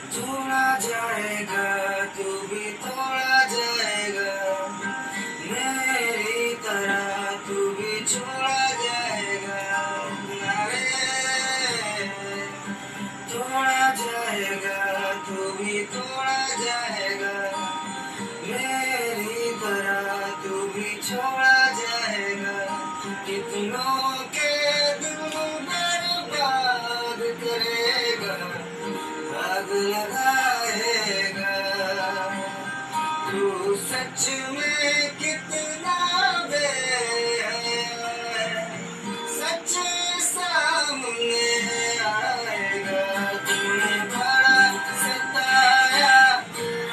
तोड़ा जाएगा, तू भी तोड़ा जाएगा, मेरी तरह तू भी छोड़ा जाएगा। तोड़ा जाएगा, तू भी तोड़ा जाएगा, मेरी तरह तू भी छोड़ा जाएगा। कितनों के दिल बर्बाद करेगा, आग लगाएगा। तू सच में कितना सच सामने आएगा। तूने बड़ा सताया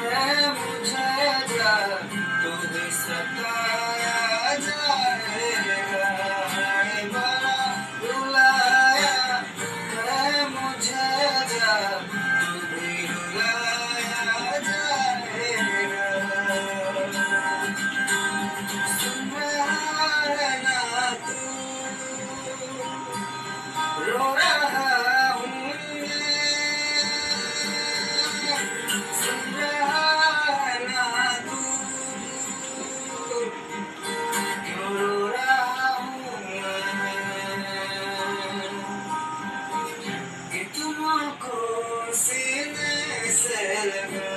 है मुझे, जा तू भी सताया जाएगा। है बड़ा रुलाया है मुझे, जा तू भी रुलाया जाएगा। सुन रहा है ना तू, रो रहा हूँ मैं। सुन रहा है ना तू, क्यों रो रहा हूँ मैं। कितनों को सीने से लगा,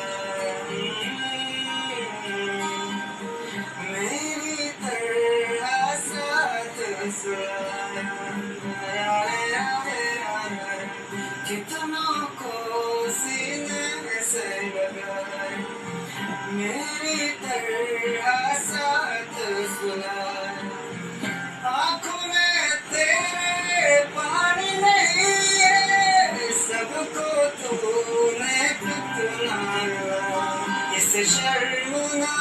मेरी तरह साथ कितनों को सीने से लगा, मेरी तरह साथ सुना। आँखों में तेरे पानी नहीं है, सबको तूने कितना रुलाया। इस शर्म ना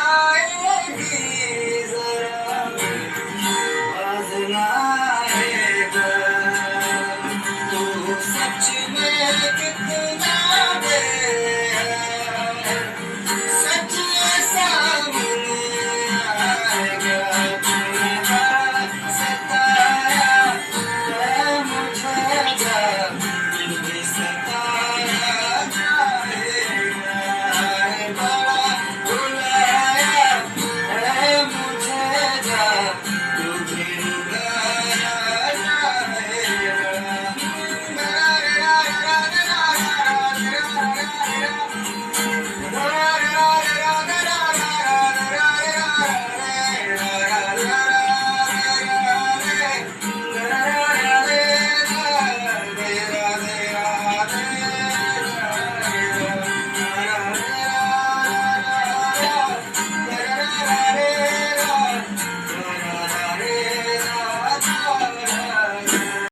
आएगी जरा, बाज ना आएगा। तू सच में कितना सच सामने आएगा।